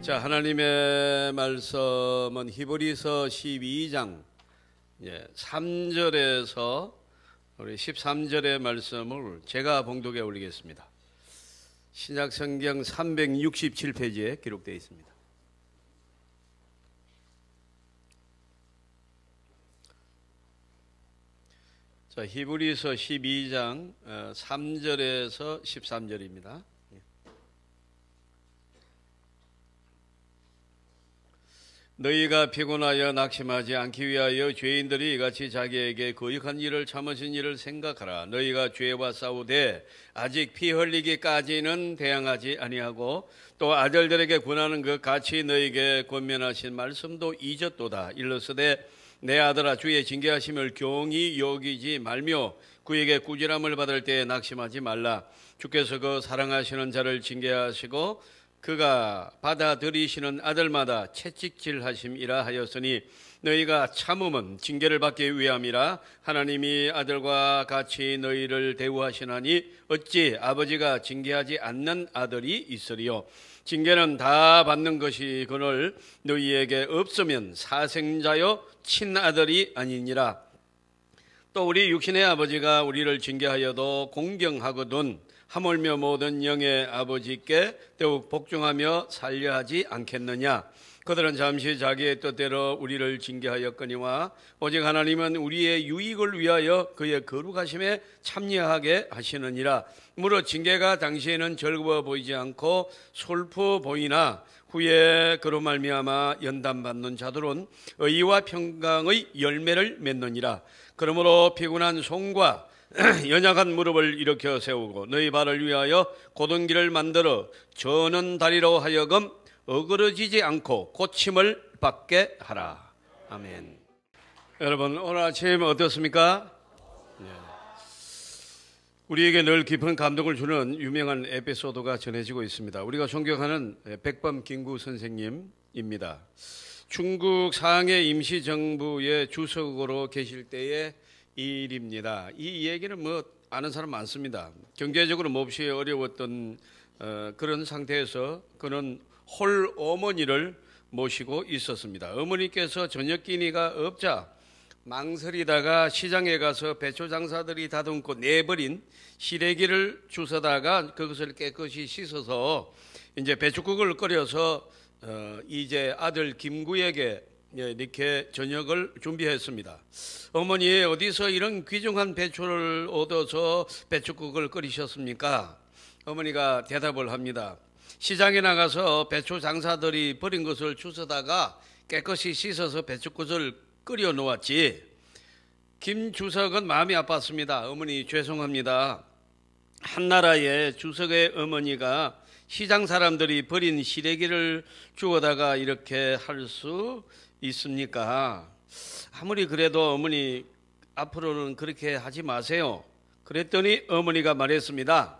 자, 하나님의 말씀은 히브리서 12장 3절에서 우리 13절의 말씀을 제가 봉독해 올리겠습니다. 신약성경 367페이지에 기록되어 있습니다. 자, 히브리서 12장 3절에서 13절입니다. 너희가 피곤하여 낙심하지 않기 위하여 죄인들이 이같이 자기에게 거역한 일을 참으신 일을 생각하라. 너희가 죄와 싸우되 아직 피 흘리기까지는 대항하지 아니하고 또 아들들에게 권하는 것 같이 너희에게 권면하신 말씀도 잊었도다. 일러스되 내 아들아, 주의 징계하심을 경히 여기지 말며 그에게 꾸지람을 받을 때에 낙심하지 말라. 주께서 그 사랑하시는 자를 징계하시고 그가 받아들이시는 아들마다 채찍질하심이라 하였으니 너희가 참음은 징계를 받기 위함이라. 하나님이 아들과 같이 너희를 대우하시나니 어찌 아버지가 징계하지 않는 아들이 있으리요. 징계는 다 받는 것이거늘 너희에게 없으면 사생자여 친아들이 아니니라. 또 우리 육신의 아버지가 우리를 징계하여도 공경하거든 하물며 모든 영의 아버지께 더욱 복종하며 살려하지 않겠느냐. 그들은 잠시 자기의 뜻대로 우리를 징계하였거니와 오직 하나님은 우리의 유익을 위하여 그의 거룩하심에 참여하게 하시느니라. 무릇 징계가 당시에는 즐거워 보이지 않고 슬퍼 보이나 후에 그로 말미암아 연단받는 자들은 의와 평강의 열매를 맺느니라. 그러므로 피곤한 손과 연약한 무릎을 일으켜 세우고 너희 발을 위하여 곧은 길을 만들어 저는 다리로 하여금 어그러지지 않고 고침을 받게 하라. 아멘. 여러분, 오늘 아침 어떻습니까? 네. 우리에게 늘 깊은 감동을 주는 유명한 에피소드가 전해지고 있습니다. 우리가 존경하는 백범 김구 선생님입니다. 중국 상해 임시정부의 주석으로 계실 때의 일입니다. 이 얘기는 아는 사람 많습니다. 경제적으로 몹시 어려웠던 그런 상태에서 그는 홀 어머니를 모시고 있었습니다. 어머니께서 저녁 끼니가 없자 망설이다가 시장에 가서 배추 장사들이 다듬고 내버린 시래기를 주워다가 그것을 깨끗이 씻어서 이제 배추국을 끓여서 이제 아들 김구에게 이렇게 저녁을 준비했습니다. 어머니, 어디서 이런 귀중한 배추를 얻어서 배추국을 끓이셨습니까? 어머니가 대답을 합니다. 시장에 나가서 배추 장사들이 버린 것을 주워다가 깨끗이 씻어서 배추국을 끓여 놓았지. 김 주석은 마음이 아팠습니다. 어머니, 죄송합니다. 한나라의 주석의 어머니가 시장 사람들이 버린 시래기를 주워다가 이렇게 할 수 있습니까? 아무리 그래도 어머니, 앞으로는 그렇게 하지 마세요. 그랬더니 어머니가 말했습니다.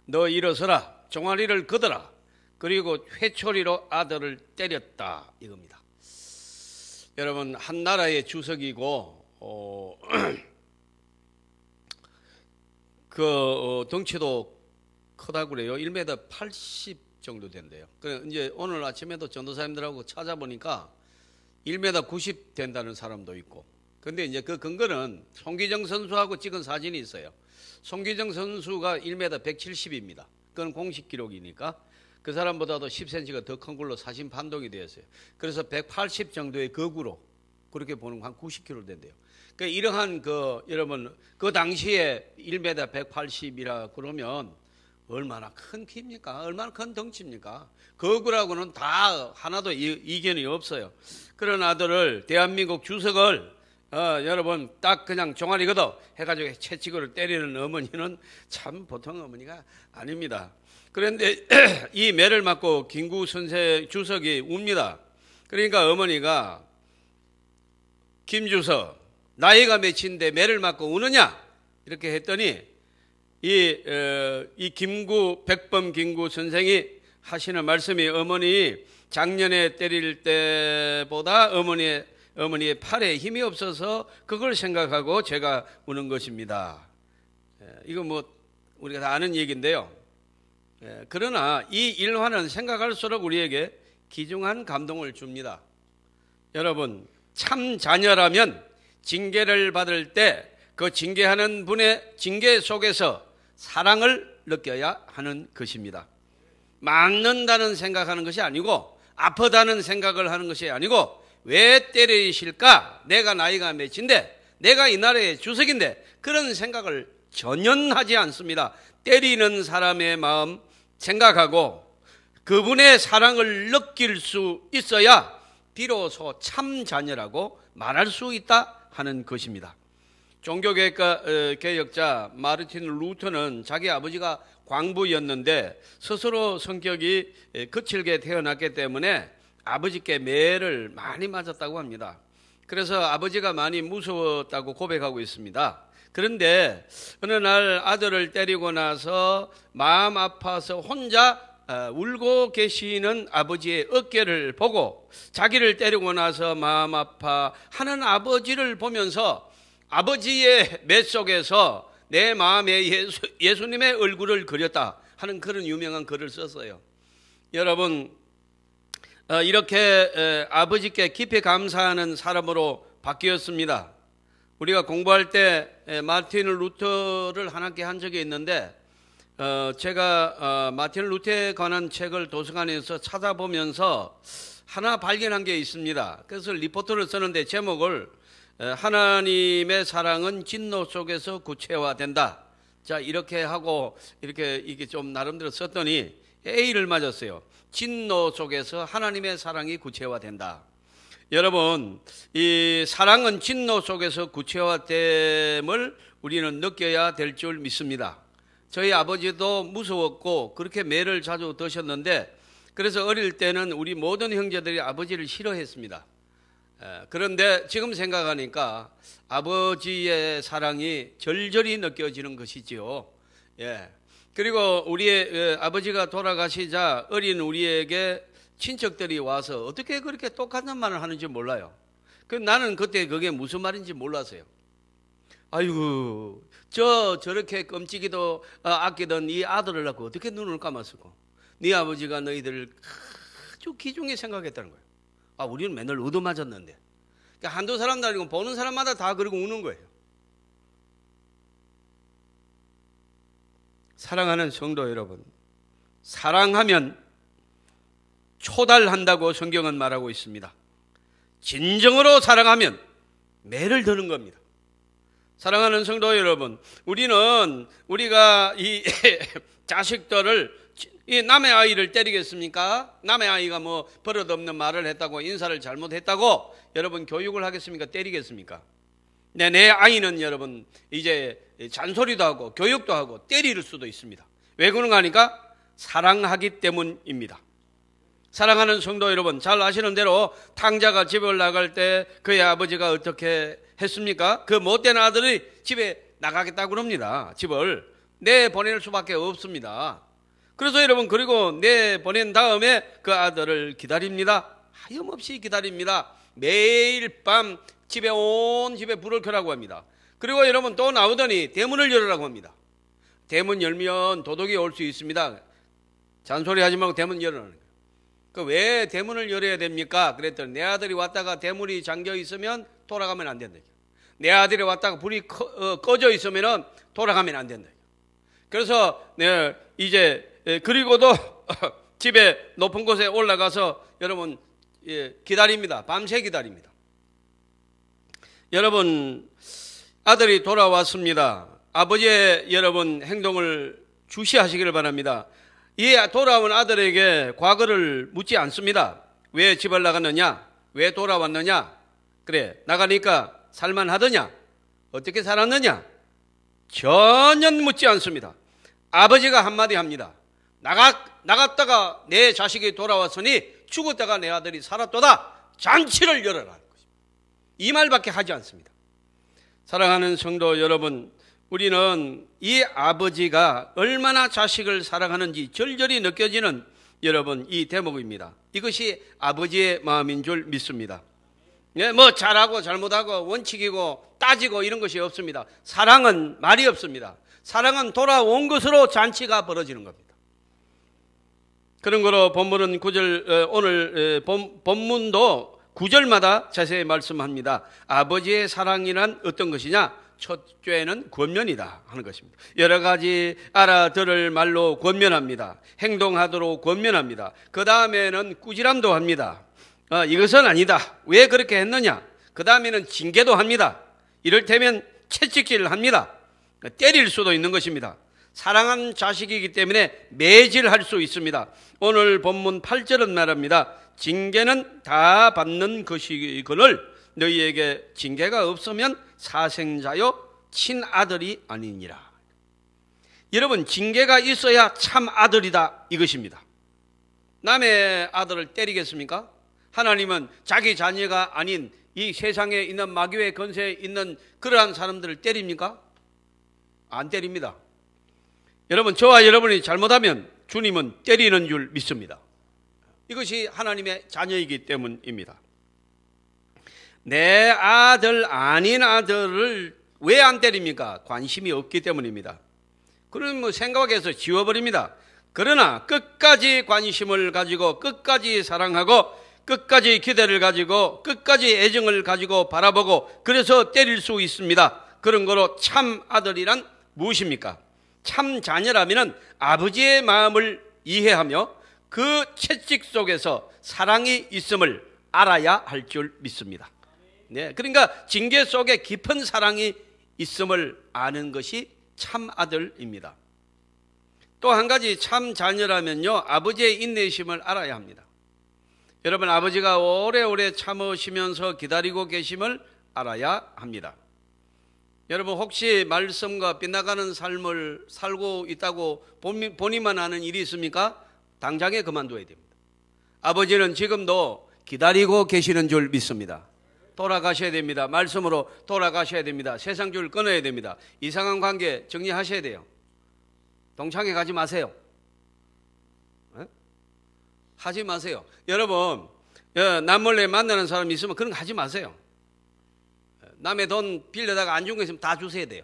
너 일어서라, 종아리를 걷어라. 그리고 회초리로 아들을 때렸다, 이겁니다. 여러분, 한나라의 주석이고 덩치도 크다고 그래요. 1m 80 정도 된대요. 그래 이제 오늘 아침에도 전도사님들하고 찾아보니까 1m 90 된다는 사람도 있고. 근데 이제 그 근거는 송기정 선수하고 찍은 사진이 있어요. 송기정 선수가 1m 170입니다. 그건 공식 기록이니까 그 사람보다도 10cm가 더 큰 걸로 사진 판독이 되었어요. 그래서 180 정도의 거구로 그렇게 보는 한 90kg 된대요. 그러니까 이러한 여러분, 그 당시에 1m 180이라 그러면 얼마나 큰 키입니까? 얼마나 큰 덩치입니까? 거구라고는 다 하나도 이견이 없어요. 그런 아들을, 대한민국 주석을 여러분 딱 그냥 종아리 걷어 해가지고 채찍으로 때리는 어머니는 참 보통 어머니가 아닙니다. 그런데 이 매를 맞고 김구 선생 주석이 웁니다. 그러니까 어머니가 김주석, 나이가 몇인데 매를 맞고 우느냐? 이렇게 했더니 이 김구, 백범 김구 선생이 하시는 말씀이 어머니 작년에 때릴 때보다 어머니의 팔에 힘이 없어서 그걸 생각하고 제가 우는 것입니다. 이거 우리가 다 아는 얘기인데요. 그러나 이 일화는 생각할수록 우리에게 귀중한 감동을 줍니다. 여러분, 참 자녀라면 징계를 받을 때 그 징계하는 분의 징계 속에서 사랑을 느껴야 하는 것입니다. 맞는다는 생각하는 것이 아니고, 아프다는 생각을 하는 것이 아니고, 왜 때리실까? 내가 나이가 몇인데, 내가 이 나라의 주석인데, 그런 생각을 전혀 하지 않습니다. 때리는 사람의 마음 생각하고 그분의 사랑을 느낄 수 있어야 비로소 참 자녀라고 말할 수 있다 하는 것입니다. 종교개혁자 마르틴 루터는 자기 아버지가 광부였는데 스스로 성격이 거칠게 태어났기 때문에 아버지께 매를 많이 맞았다고 합니다. 그래서 아버지가 많이 무서웠다고 고백하고 있습니다. 그런데 어느 날 아들을 때리고 나서 마음 아파서 혼자 울고 계시는 아버지의 어깨를 보고 자기를 때리고 나서 마음 아파하는 아버지를 보면서 아버지의 매 속에서 내 마음에 예수님의 얼굴을 그렸다 하는 그런 유명한 글을 썼어요. 여러분, 이렇게 아버지께 깊이 감사하는 사람으로 바뀌었습니다. 우리가 공부할 때 마틴 루터를 함께 한 적이 있는데 제가 마틴 루터에 관한 책을 도서관에서 찾아보면서 하나 발견한 게 있습니다. 그래서 리포트를 쓰는데 제목을 하나님의 사랑은 진노 속에서 구체화된다. 자, 이렇게 하고 이게 좀 나름대로 썼더니 A를 맞았어요. 진노 속에서 하나님의 사랑이 구체화된다. 여러분, 이 사랑은 진노 속에서 구체화됨을 우리는 느껴야 될 줄 믿습니다. 저희 아버지도 무서웠고 그렇게 매를 자주 드셨는데 그래서 어릴 때는 우리 모든 형제들이 아버지를 싫어했습니다. 그런데 지금 생각하니까 아버지의 사랑이 절절히 느껴지는 것이지요. 예. 그리고 우리의 아버지가 돌아가시자 어린 우리에게 친척들이 와서 어떻게 그렇게 똑같은 말을 하는지 몰라요. 나는 그때 그게 무슨 말인지 몰랐어요. 아이고, 저렇게 끔찍이도 아끼던 이 아들을 낳고 어떻게 눈을 감았을까? 네 아버지가 너희들을 아주 귀중히 생각했다는 거예요. 우리는 맨날 얻어맞았는데. 그러니까 한두 사람도 아니고 보는 사람마다 다 그러고 우는 거예요. 사랑하는 성도 여러분, 사랑하면 초달한다고 성경은 말하고 있습니다. 진정으로 사랑하면 매를 드는 겁니다. 사랑하는 성도 여러분, 우리가 이 자식들을 이 남의 아이를 때리겠습니까? 남의 아이가 뭐 버릇없는 말을 했다고 인사를 잘못했다고 여러분 교육을 하겠습니까? 때리겠습니까? 내 아이는 여러분 이제 잔소리도 하고 교육도 하고 때릴 수도 있습니다. 왜 그런가 하니까 사랑하기 때문입니다. 사랑하는 성도 여러분, 잘 아시는 대로 탕자가 집을 나갈 때 그의 아버지가 어떻게 했습니까? 그 못된 아들이 집에 나가겠다고 그럽니다. 집을 내보낼 수밖에 없습니다. 그래서 여러분, 그리고 내보낸 다음에 그 아들을 기다립니다. 하염없이 기다립니다. 매일 밤 온 집에 불을 켜라고 합니다. 그리고 여러분 또 나오더니 대문을 열으라고 합니다. 대문 열면 도둑이 올 수 있습니다. 잔소리 하지 말고 대문 열으라는 거예요. 왜 대문을 열어야 됩니까? 그랬더니 내 아들이 왔다가 대문이 잠겨 있으면 돌아가면 안 된다. 내 아들이 왔다가 불이 꺼져 있으면 돌아가면 안 된다. 그래서 그리고도 집에 높은 곳에 올라가서 여러분 기다립니다. 밤새 기다립니다. 여러분, 아들이 돌아왔습니다. 아버지의 여러분 행동을 주시하시기를 바랍니다. 이 돌아온 아들에게 과거를 묻지 않습니다. 왜 집을 나갔느냐? 왜 돌아왔느냐? 그래, 나가니까 살만하더냐? 어떻게 살았느냐? 전혀 묻지 않습니다. 아버지가 한마디 합니다. 나갔다가 내 자식이 돌아왔으니 죽었다가 내 아들이 살았도다. 잔치를 열어라. 이 말밖에 하지 않습니다. 사랑하는 성도 여러분, 우리는 이 아버지가 얼마나 자식을 사랑하는지 절절히 느껴지는 여러분 이 대목입니다. 이것이 아버지의 마음인 줄 믿습니다. 뭐 잘하고 잘못하고 원칙이고 따지고 이런 것이 없습니다. 사랑은 말이 없습니다. 사랑은 돌아온 것으로 잔치가 벌어지는 겁니다. 그런 거로 본문은 오늘 본문도 9절마다 자세히 말씀합니다. 아버지의 사랑이란 어떤 것이냐? 첫째는 권면이다 하는 것입니다. 여러 가지 알아들을 말로 권면합니다. 행동하도록 권면합니다. 그 다음에는 꾸지람도 합니다. 이것은 아니다. 왜 그렇게 했느냐? 그 다음에는 징계도 합니다. 이를테면 채찍질을 합니다. 때릴 수도 있는 것입니다. 사랑하는 자식이기 때문에 매질할 수 있습니다. 오늘 본문 8절은 말합니다. 징계는 다 받는 것이거늘 너희에게 징계가 없으면 사생자요 친아들이 아니니라. 여러분, 징계가 있어야 참 아들이다 이것입니다. 남의 아들을 때리겠습니까? 하나님은 자기 자녀가 아닌 이 세상에 있는 마귀의 권세에 있는 그러한 사람들을 때립니까? 안 때립니다. 여러분, 저와 여러분이 잘못하면 주님은 때리는 줄 믿습니다. 이것이 하나님의 자녀이기 때문입니다. 내 아들 아닌 아들을 왜 안 때립니까? 관심이 없기 때문입니다. 그러면 생각해서 지워버립니다. 그러나 끝까지 관심을 가지고 끝까지 사랑하고 끝까지 기대를 가지고 끝까지 애정을 가지고 바라보고 그래서 때릴 수 있습니다. 그런 거로 참 아들이란 무엇입니까? 참 자녀라면 아버지의 마음을 이해하며 그 채찍 속에서 사랑이 있음을 알아야 할 줄 믿습니다. 네, 그러니까 징계 속에 깊은 사랑이 있음을 아는 것이 참 아들입니다. 또 한 가지 참 자녀라면요, 아버지의 인내심을 알아야 합니다. 여러분, 아버지가 오래오래 참으시면서 기다리고 계심을 알아야 합니다. 여러분, 혹시 말씀과 빗나가는 삶을 살고 있다고 본인만 아는 일이 있습니까? 당장에 그만둬야 됩니다. 아버지는 지금도 기다리고 계시는 줄 믿습니다. 돌아가셔야 됩니다. 말씀으로 돌아가셔야 됩니다. 세상 줄 끊어야 됩니다. 이상한 관계 정리하셔야 돼요. 동창회 가지 마세요. 네? 하지 마세요. 여러분, 남몰래 만나는 사람이 있으면 그런 거 하지 마세요. 남의 돈 빌려다가 안 준 거 있으면 다 주셔야 돼요.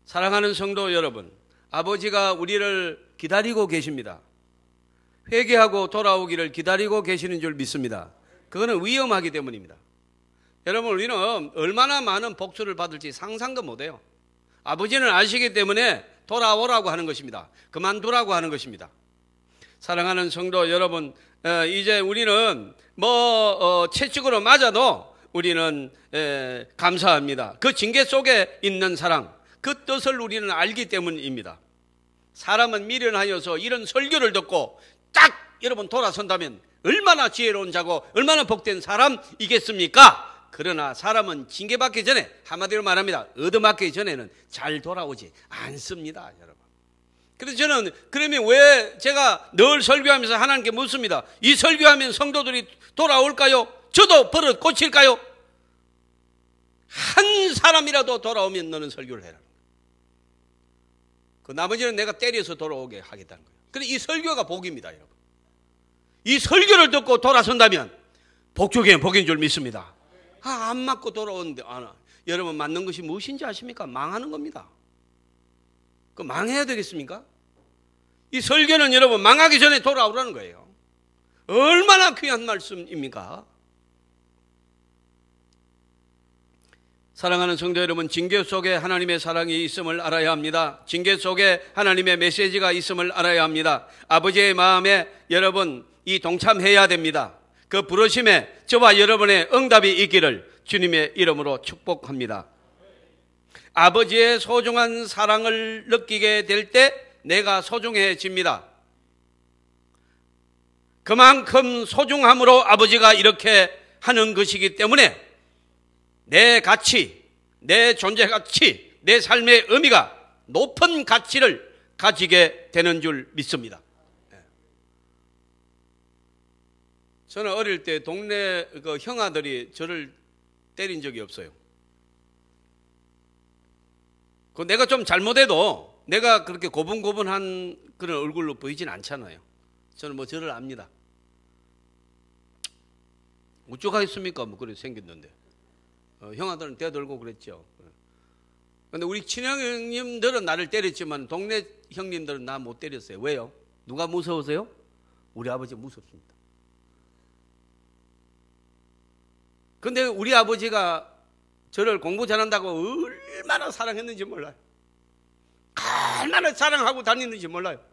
사랑하는 성도 여러분, 아버지가 우리를 기다리고 계십니다. 회개하고 돌아오기를 기다리고 계시는 줄 믿습니다. 그거는 위험하기 때문입니다. 여러분, 우리는 얼마나 많은 복수를 받을지 상상도 못해요. 아버지는 아시기 때문에 돌아오라고 하는 것입니다. 그만두라고 하는 것입니다. 사랑하는 성도 여러분, 이제 우리는 채찍으로 맞아도 우리는 감사합니다. 그 징계 속에 있는 사랑, 그 뜻을 우리는 알기 때문입니다. 사람은 미련하여서 이런 설교를 듣고 딱 여러분 돌아선다면 얼마나 지혜로운 자고 얼마나 복된 사람이겠습니까? 그러나 사람은 징계받기 전에, 한마디로 말합니다, 얻어맞기 전에는 잘 돌아오지 않습니다, 여러분. 그래서 저는 그러면 왜 제가 늘 설교하면서 하나님께 묻습니다. 이 설교하면 성도들이 돌아올까요? 저도 버릇 고칠까요? 한 사람이라도 돌아오면 너는 설교를 해라. 그 나머지는 내가 때려서 돌아오게 하겠다는 거예요. 그래서 이 설교가 복입니다, 여러분. 이 설교를 듣고 돌아선다면 복 중에 복인 줄 믿습니다. 안 맞고 돌아오는데 여러분, 맞는 것이 무엇인지 아십니까? 망하는 겁니다. 그 망해야 되겠습니까? 이 설교는 여러분 망하기 전에 돌아오라는 거예요. 얼마나 귀한 말씀입니까? 사랑하는 성도 여러분, 징계 속에 하나님의 사랑이 있음을 알아야 합니다. 징계 속에 하나님의 메시지가 있음을 알아야 합니다. 아버지의 마음에 여러분 이 동참해야 됩니다. 그 부르심에 저와 여러분의 응답이 있기를 주님의 이름으로 축복합니다. 아버지의 소중한 사랑을 느끼게 될 때 내가 소중해집니다. 그만큼 소중함으로 아버지가 이렇게 하는 것이기 때문에 내 가치, 내 존재 가치, 내 삶의 의미가 높은 가치를 가지게 되는 줄 믿습니다. 저는 어릴 때 동네 그 형아들이 저를 때린 적이 없어요. 그 내가 좀 잘못해도 내가 그렇게 고분고분한 그런 얼굴로 보이진 않잖아요. 저는 저를 압니다. 어쩌겠습니까? 그래 생겼는데. 형아들은 대들고 그랬죠. 근데 우리 친형님들은 나를 때렸지만 동네 형님들은 나 못 때렸어요. 왜요? 누가 무서워서요? 우리 아버지 무섭습니다. 근데 우리 아버지가 저를 공부 잘한다고 얼마나 사랑했는지 몰라요. 얼마나 사랑하고 다니는지 몰라요.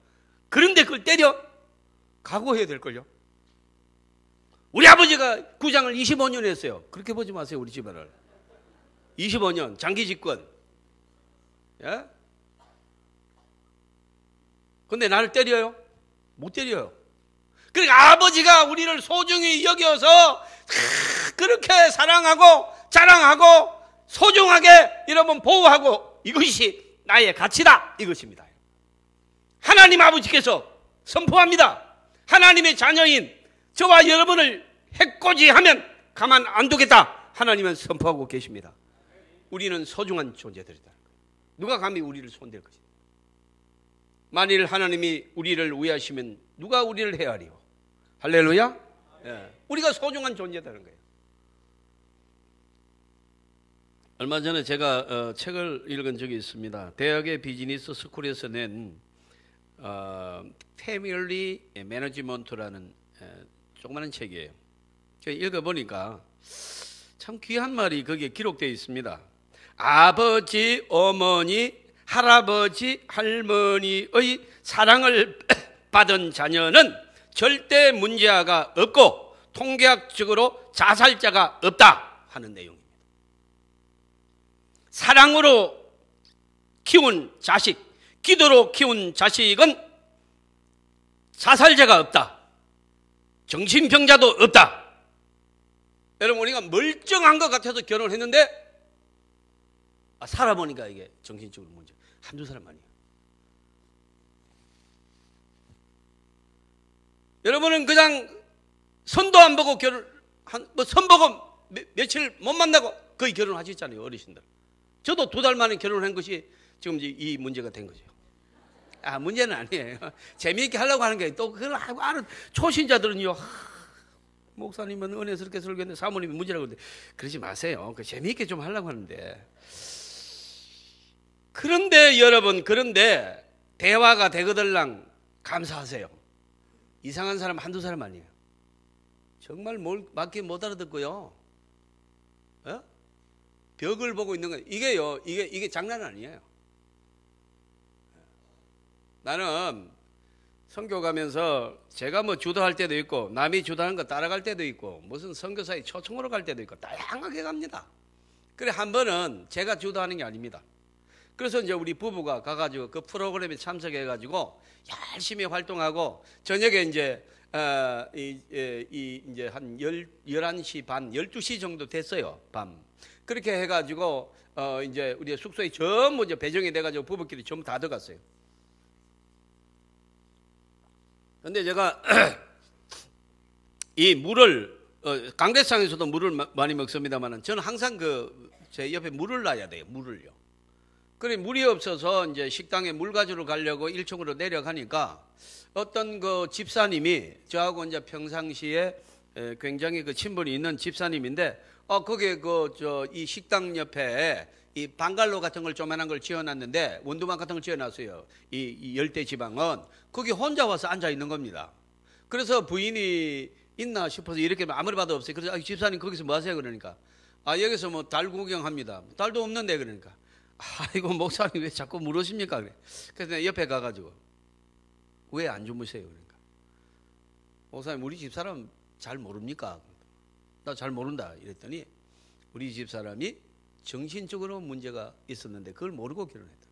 그런데 그걸 때려? 각오해야 될걸요. 우리 아버지가 구장을 25년 했어요. 그렇게 보지 마세요, 우리 집안을. 25년 장기 집권. 예? 근데 나를 때려요? 못 때려요. 그러니까 아버지가 우리를 소중히 여겨서 그렇게 사랑하고 자랑하고 소중하게 여러분 보호하고, 이것이 나의 가치다, 이것입니다. 하나님 아버지께서 선포합니다. 하나님의 자녀인 저와 여러분을 해코지하면 가만 안 두겠다, 하나님은 선포하고 계십니다. 우리는 소중한 존재들이다. 누가 감히 우리를 손댈 것이다. 만일 하나님이 우리를 위하시면 누가 우리를 헤아리요. 할렐루야. 예. 우리가 소중한 존재다는 거예요. 얼마 전에 제가 책을 읽은 적이 있습니다. 대학의 비즈니스 스쿨에서 낸 패밀리 매니지먼트라는 조그마한 책이에요. 제가 읽어보니까 참 귀한 말이 거기에 기록되어 있습니다. 아버지, 어머니, 할아버지, 할머니의 사랑을 받은 자녀는 절대 문제아가 없고 통계학적으로 자살자가 없다 하는 내용입니다. 사랑으로 키운 자식, 기도로 키운 자식은 자살자가 없다. 정신병자도 없다. 여러분, 우리가 멀쩡한 것 같아서 결혼을 했는데 살아보니까 이게 정신적으로 문제. 한두 사람 아니에요. 여러분은 그냥 선도 안 보고 선 보고 며칠 못 만나고 거의 결혼하셨잖아요, 어르신들. 저도 2달 만에 결혼한 것이 지금 이 문제가 된 거죠. 문제는 아니에요. 재미있게 하려고 하는 게, 또 그걸 아는 초신자들은요, 목사님은 은혜스럽게 설교했는데 사모님이 문제라고 하는데, 그러지 마세요. 재미있게 좀 하려고 하는데. 그런데 여러분, 그런데 대화가 되거들랑 감사하세요. 이상한 사람 한두 사람 아니에요. 정말 맞게 못 알아듣고요. 어? 벽을 보고 있는 거예요. 이게 장난 아니에요. 나는 선교 가면서 제가 뭐 주도할 때도 있고 남이 주도하는 거 따라갈 때도 있고 무슨 선교사에 초청으로 갈 때도 있고 다양하게 갑니다. 그래, 한 번은 제가 주도하는 게 아닙니다. 그래서 이제 우리 부부가 가가지고 그 프로그램에 참석해가지고 열심히 활동하고 저녁에 이제 이제 한 11시 반, 12시 정도 됐어요, 밤. 그렇게 해가지고 이제 우리 숙소에 전부 이제 배정이 돼가지고 부부끼리 전부 다 들어갔어요. 근데 제가 이 물을 강대상에서도 물을 많이 먹습니다만은 저는 항상 제 옆에 물을 놔야 돼요, 물을요. 그래, 물이 없어서 이제 식당에 물 가지러 가려고 1층으로 내려가니까 어떤 그 집사님이 저하고 이제 평상시에 굉장히 그 친분이 있는 집사님인데 거기에 이 식당 옆에 이 방갈로 같은 걸 조그만한 걸 지어놨는데 원두막 같은 걸 지어놨어요. 이 열대 지방은 거기 혼자 와서 앉아 있는 겁니다. 그래서 부인이 있나 싶어서 이렇게 아무리 봐도 없어요. 그래서 집사님 거기서 뭐 하세요? 그러니까 여기서 뭐 달 구경합니다. 달도 없는데 그러니까 아이고 목사님 왜 자꾸 물으십니까? 그래. 그래서 내가 옆에 가가지고 왜 안 주무세요? 그러니까 목사님 우리 집사람 잘 모릅니까? 나 잘 모른다 이랬더니 우리 집사람이 정신적으로 문제가 있었는데 그걸 모르고 결혼했다.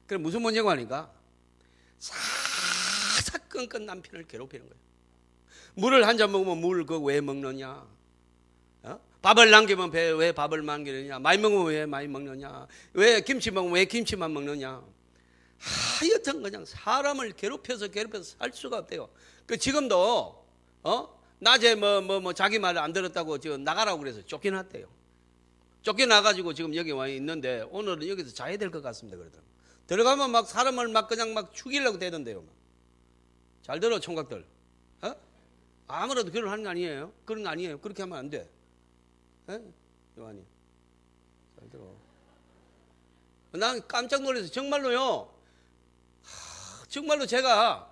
그럼 무슨 문제가 하니까 사사건건 남편을 괴롭히는 거예요. 물을 한 잔 먹으면 물 그거 왜 먹느냐? 밥을 남기면 왜 밥을 남기느냐? 많이 먹으면 왜 많이 먹느냐? 왜 김치 먹으면 왜 김치만 먹느냐? 하여튼 그냥 사람을 괴롭혀서 살 수가 없대요. 지금도 낮에 뭐 자기 말 안 들었다고 지금 나가라고 그래서 쫓겨났대요. 쫓겨나가지고 지금 여기 와 있는데 오늘은 여기서 자야 될 것 같습니다. 그러더라고요. 들어가면 막 사람을 막 그냥 막 죽이려고 대던데요. 잘 들어, 총각들. 아무래도 결혼하는 거 아니에요? 그런 거 아니에요. 그렇게 하면 안 돼. 요한이 잘 들어. 난 깜짝 놀라서 정말로요. 정말로 제가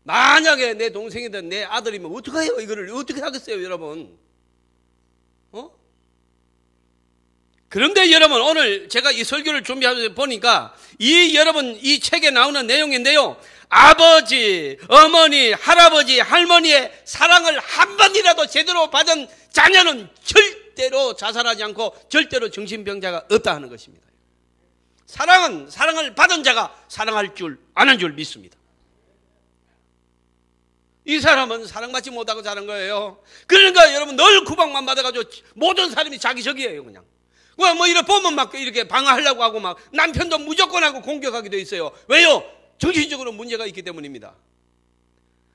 만약에 내 동생이든 내 아들이면 어떡해요? 이거를 어떻게 하겠어요, 여러분? 그런데 여러분, 오늘 제가 이 설교를 준비하면서 보니까 여러분 이 책에 나오는 내용인데요. 아버지, 어머니, 할아버지, 할머니의 사랑을 한 번이라도 제대로 받은 자녀는 절대로 자살하지 않고 절대로 정신병자가 없다 하는 것입니다. 사랑을 받은 자가 사랑할 줄 아는 줄 믿습니다. 이 사람은 사랑받지 못하고 자란 거예요. 그러니까 여러분 늘 구박만 받아가지고 모든 사람이 자기적이에요. 그냥 뭐 이렇게 보면 막 이렇게 방어하려고 하고 막 남편도 무조건 하고 공격하게 돼 있어요. 왜요? 정신적으로 문제가 있기 때문입니다.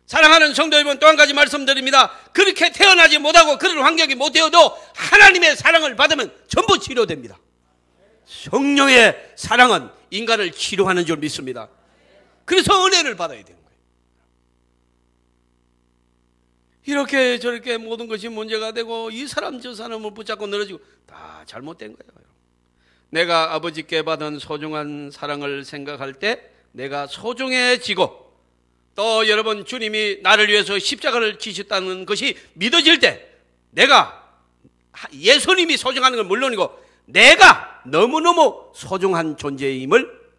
사랑하는 성도 여러분, 또 한 가지 말씀드립니다. 그렇게 태어나지 못하고 그런 환경이 못 되어도 하나님의 사랑을 받으면 전부 치료됩니다. 성령의 사랑은 인간을 치료하는 줄 믿습니다. 그래서 은혜를 받아야 되는 거예요. 이렇게 저렇게 모든 것이 문제가 되고 이 사람 저 사람을 붙잡고 늘어지고 다 잘못된 거예요. 내가 아버지께 받은 소중한 사랑을 생각할 때 내가 소중해지고, 또 여러분 주님이 나를 위해서 십자가를 지셨다는 것이 믿어질 때 내가 예수님이 소중한 건 물론이고 내가 너무너무 소중한 존재임을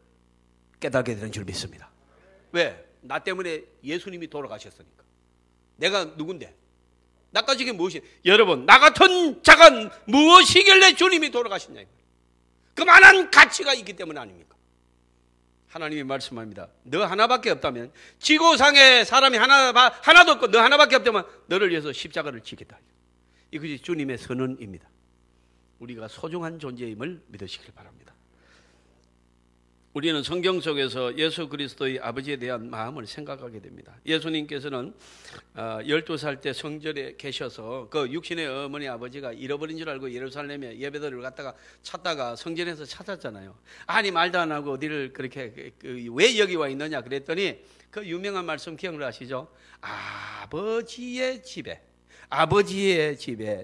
깨닫게 되는 줄 믿습니다. 왜? 나 때문에 예수님이 돌아가셨으니까. 내가 누군데? 나까지 이게 무엇이? 여러분, 나 같은 자가 무엇이길래 주님이 돌아가셨냐? 그만한 가치가 있기 때문 아닙니까? 하나님이 말씀합니다. 너 하나밖에 없다면, 지구상에 사람이 하나도 없고 너 하나밖에 없다면 너를 위해서 십자가를 지겠다. 이것이 주님의 선언입니다. 우리가 소중한 존재임을 믿으시길 바랍니다. 우리는 성경 속에서 예수 그리스도의 아버지에 대한 마음을 생각하게 됩니다. 예수님께서는 12살 때 성전에 계셔서 그 육신의 어머니 아버지가 잃어버린 줄 알고 예루살렘에 예배드리러 갔다가 찾다가 성전에서 찾았잖아요. 아니 말도 안 하고 어디를 그렇게 왜 여기 와 있느냐 그랬더니 그 유명한 말씀 기억나시죠? 아버지의 집에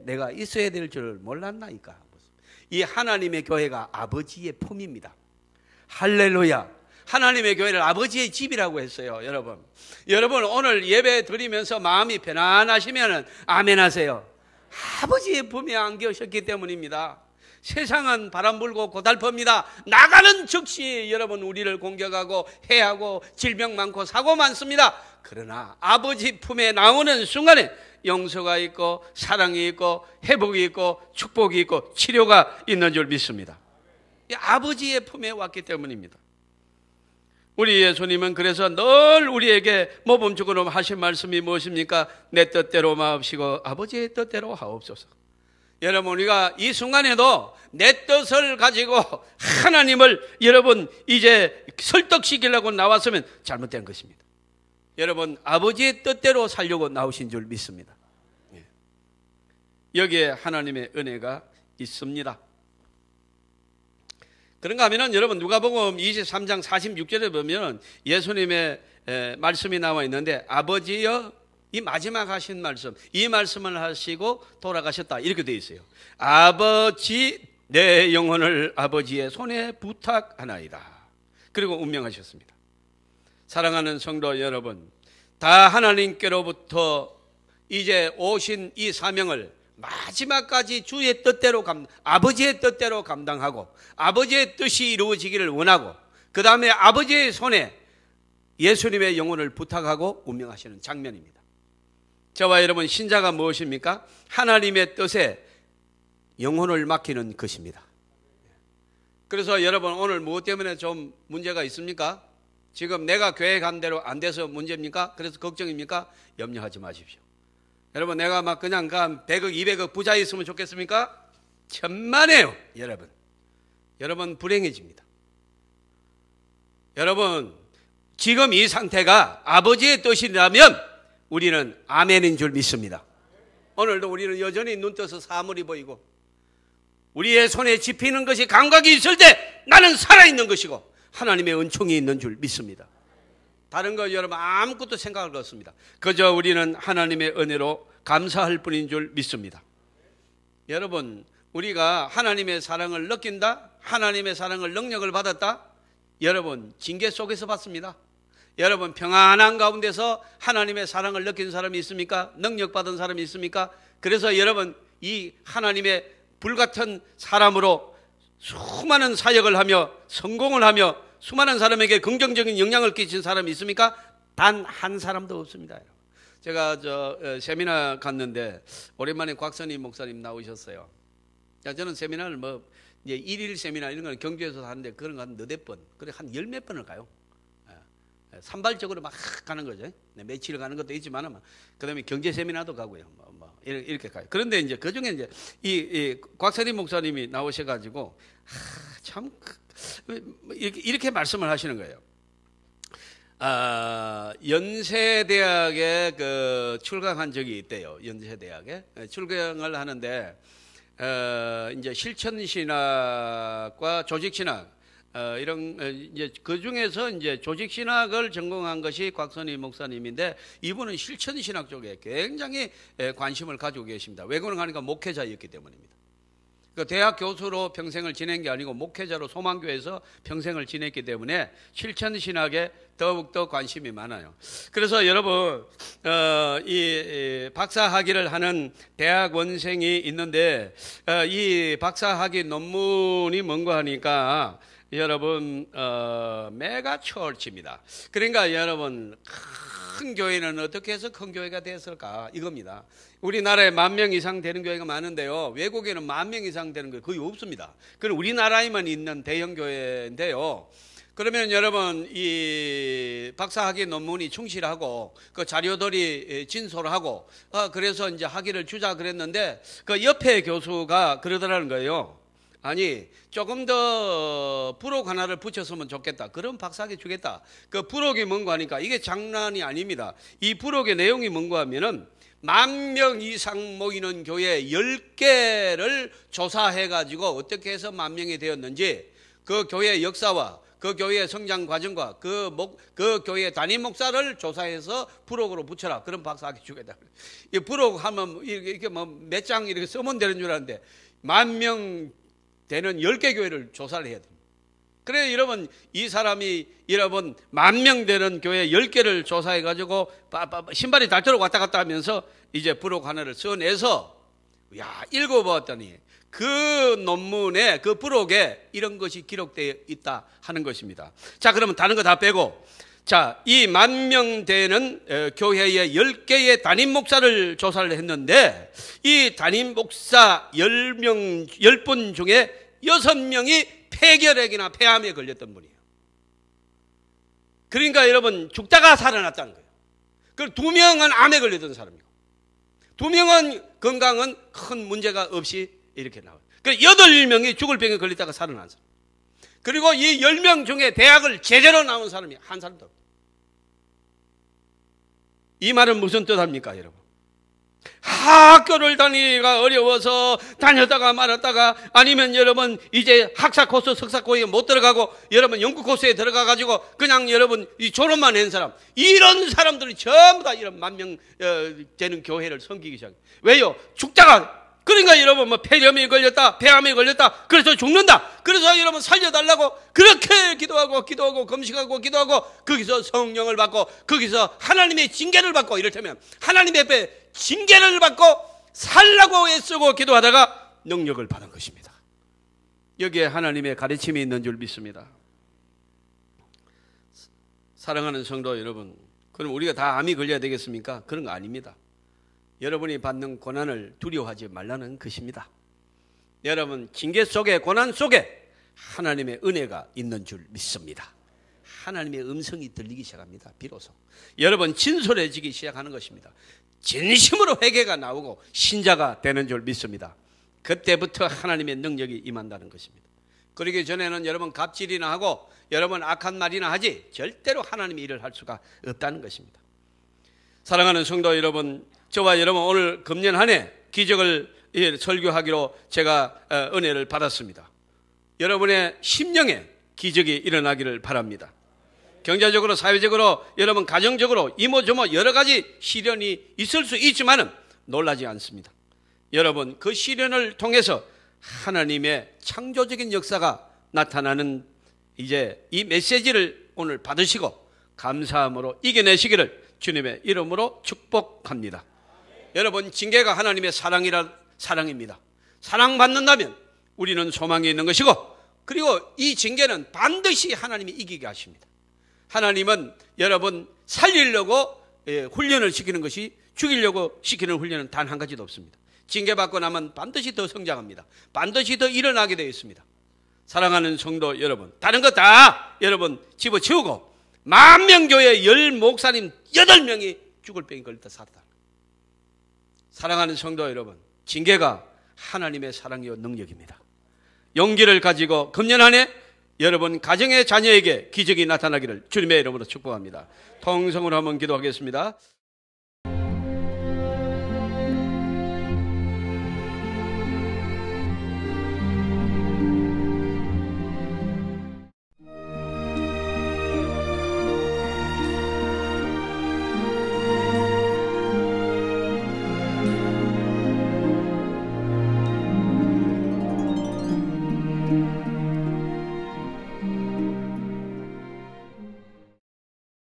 내가 있어야 될 줄 몰랐나이까. 이 하나님의 교회가 아버지의 품입니다. 할렐루야. 하나님의 교회를 아버지의 집이라고 했어요. 여러분 오늘 예배 드리면서 마음이 편안하시면 아멘 하세요. 아버지의 품에 안겨셨기 때문입니다. 세상은 바람 불고 고달픕니다. 나가는 즉시 여러분 우리를 공격하고 해하고 질병 많고 사고 많습니다. 그러나 아버지 품에 나오는 순간에 용서가 있고 사랑이 있고 회복이 있고 축복이 있고 치료가 있는 줄 믿습니다. 아버지의 품에 왔기 때문입니다. 우리 예수님은 그래서 늘 우리에게 모범적으로 하신 말씀이 무엇입니까? 내 뜻대로 마옵시고 아버지의 뜻대로 하옵소서. 여러분 우리가 이 순간에도 내 뜻을 가지고 하나님을 여러분 이제 설득시키려고 나왔으면 잘못된 것입니다. 여러분 아버지의 뜻대로 살려고 나오신 줄 믿습니다. 여기에 하나님의 은혜가 있습니다. 그런가 하면 여러분 누가복음 23장 46절에 보면 예수님의 말씀이 나와 있는데 아버지여 이 마지막 하신 말씀, 이 말씀을 하시고 돌아가셨다 이렇게 되어 있어요. 아버지 내 영혼을 아버지의 손에 부탁하나이다. 그리고 운명하셨습니다. 사랑하는 성도 여러분, 다 하나님께로부터 이제 오신 이 사명을 마지막까지 주의 뜻대로 아버지의 뜻대로 감당하고 아버지의 뜻이 이루어지기를 원하고 그 다음에 아버지의 손에 예수님의 영혼을 부탁하고 운명하시는 장면입니다. 저와 여러분 신자가 무엇입니까? 하나님의 뜻에 영혼을 맡기는 것입니다. 그래서 여러분 오늘 무엇 때문에 좀 문제가 있습니까? 지금 내가 계획한 대로 안 돼서 문제입니까? 그래서 걱정입니까? 염려하지 마십시오. 여러분 내가 막 그냥 100억 200억 부자 있으면 좋겠습니까? 천만에요. 여러분 불행해집니다. 여러분 지금 이 상태가 아버지의 뜻이라면 우리는 아멘인 줄 믿습니다. 오늘도 우리는 여전히 눈 떠서 사물이 보이고 우리의 손에 집히는 것이 감각이 있을 때 나는 살아있는 것이고 하나님의 은총이 있는 줄 믿습니다. 다른 거 여러분 아무것도 생각할 것 없습니다. 그저 우리는 하나님의 은혜로 감사할 뿐인 줄 믿습니다. 여러분 우리가 하나님의 사랑을 느낀다? 하나님의 사랑을 능력을 받았다? 여러분 징계 속에서 받습니다. 여러분 평안한 가운데서 하나님의 사랑을 느낀 사람이 있습니까? 능력 받은 사람이 있습니까? 그래서 여러분 이 하나님의 불같은 사람으로 수많은 사역을 하며 성공을 하며 수많은 사람에게 긍정적인 영향을 끼친 사람이 있습니까? 단 한 사람도 없습니다. 제가 세미나 갔는데 오랜만에 곽선희 목사님 나오셨어요. 저는 세미나를 이제 1일 세미나 이런 건 경주에서 하는데 그런 거 한 너댓 번, 그래 한 10몇 번을 가요. 산발적으로 막 가는 거죠. 며칠 가는 것도 있지만, 그 다음에 경제 세미나도 가고요. 이렇게 가요. 그런데 이제 그 중에 이제 이 곽선희 목사님이 나오셔가지고, 참, 이렇게 말씀을 하시는 거예요. 연세대학에 출강한 적이 있대요. 연세대학에. 출강을 하는데, 이제 실천신학과 조직신학, 이런 이제 그 중에서 이제 조직신학을 전공한 것이 곽선희 목사님인데 이분은 실천신학 쪽에 굉장히 관심을 가지고 계십니다. 왜 그런가 하니까 목회자였기 때문입니다. 그 대학 교수로 평생을 지낸 게 아니고 목회자로 소망교회에서 평생을 지냈기 때문에 실천신학에 더욱더 관심이 많아요. 그래서 여러분 이 박사학위를 하는 대학원생이 있는데 이 박사학위 논문이 뭔가 하니까 여러분 메가처치입니다. 그러니까 여러분 큰 교회는 어떻게 해서 큰 교회가 됐을까 이겁니다. 우리나라에 10,000명 이상 되는 교회가 많은데요, 외국에는 10,000명 이상 되는 교회 거의 없습니다. 그럼 우리나라에만 있는 대형 교회인데요. 그러면 여러분 이 박사학위 논문이 충실하고 그 자료들이 진솔하고 그래서 이제 학위를 주자 그랬는데 그 옆에 교수가 그러더라는 거예요. 아니 조금 더 부록 하나를 붙였으면 좋겠다. 그럼 박사학위 주겠다. 그 부록이 뭔가 하니까 이게 장난이 아닙니다. 이 부록의 내용이 뭔가 하면은 10,000명 이상 모이는 교회 10개를 조사해가지고 어떻게 해서 10,000명이 되었는지 그 교회의 역사와 그 교회의 성장 과정과 그 교회의 담임 목사를 조사해서 부록으로 붙여라. 그럼 박사학위 주겠다. 이 부록 하면 이렇게 몇 장 이렇게 쓰면 되는 줄 알았는데 10,000명 되는 10개 교회를 조사를 해야 됩니다. 그래 여러분 이 사람이 여러분 10,000명 되는 교회 10개를 조사해 가지고 신발이 닳도록 왔다 갔다 하면서 이제 부록 하나를 써내서 읽어보았더니 그 논문에 그 부록에 이런 것이 기록되어 있다 하는 것입니다. 자 그러면 다른 거 다 빼고 자, 이 10,000명 되는 교회의 10개의 담임 목사를 조사를 했는데 이 담임 목사 10분 중에 6명이 폐결핵이나 폐암에 걸렸던 분이에요. 그러니까 여러분 죽다가 살아났다는 거예요. 그리고 2명은 암에 걸렸던 사람이고 2명은 건강은 큰 문제가 없이 이렇게 나와요. 그래서 8명이 죽을 병에 걸렸다가 살아난 사람. 그리고 이 10명 중에 대학을 제대로 나온 사람이 한 사람도 없어요. 이 말은 무슨 뜻합니까 여러분? 학교를 다니기가 어려워서 다녔다가 말았다가 아니면 여러분 이제 학사 코스 석사 코스에 못 들어가고 여러분 연구 코스에 들어가 가지고 그냥 여러분 이 졸업만 한 사람, 이런 사람들이 전부 다 이런 10,000명 되는 교회를 섬기기 시작해요. 왜요? 죽다가 그러니까 여러분 폐렴에 걸렸다, 폐암에 걸렸다, 그래서 죽는다. 그래서 여러분 살려달라고 그렇게 기도하고 금식하고 기도하고 거기서 성령을 받고 거기서 하나님의 징계를 받고 이를테면 하나님의 앞에 징계를 받고 살라고 애쓰고 기도하다가 능력을 받은 것입니다. 여기에 하나님의 가르침이 있는 줄 믿습니다. 사랑하는 성도 여러분, 그럼 우리가 다 암이 걸려야 되겠습니까? 그런 거 아닙니다. 여러분이 받는 고난을 두려워하지 말라는 것입니다. 여러분 징계 속에 고난 속에 하나님의 은혜가 있는 줄 믿습니다. 하나님의 음성이 들리기 시작합니다. 비로소 여러분 진솔해지기 시작하는 것입니다. 진심으로 회개가 나오고 신자가 되는 줄 믿습니다. 그때부터 하나님의 능력이 임한다는 것입니다. 그러기 전에는 여러분 갑질이나 하고 여러분 악한 말이나 하지 절대로 하나님의 일을 할 수가 없다는 것입니다. 사랑하는 성도 여러분, 저와 여러분 오늘 금년 한 해 기적을 설교하기로 제가 은혜를 받았습니다. 여러분의 심령에 기적이 일어나기를 바랍니다. 경제적으로 사회적으로 여러분 가정적으로 이모저모 여러 가지 시련이 있을 수 있지만은 놀라지 않습니다. 여러분 그 시련을 통해서 하나님의 창조적인 역사가 나타나는 이제 이 메시지를 오늘 받으시고 감사함으로 이겨내시기를 주님의 이름으로 축복합니다. 여러분, 징계가 하나님의 사랑입니다. 사랑받는다면 우리는 소망이 있는 것이고, 그리고 이 징계는 반드시 하나님이 이기게 하십니다. 하나님은 여러분 살리려고 훈련을 시키는 것이 죽이려고 시키는 훈련은 단 한 가지도 없습니다. 징계받고 나면 반드시 더 성장합니다. 반드시 더 일어나게 되어 있습니다. 사랑하는 성도 여러분, 다른 거 다 여러분 집어치우고 만명교회 10목사님 8명이 죽을 병이 걸렸다 살았다. 사랑하는 성도 여러분, 징계가 하나님의 사랑이요 능력입니다. 용기를 가지고 금년 한 해 여러분 가정의 자녀에게 기적이 나타나기를 주님의 이름으로 축복합니다. 통성으로 한번 기도하겠습니다.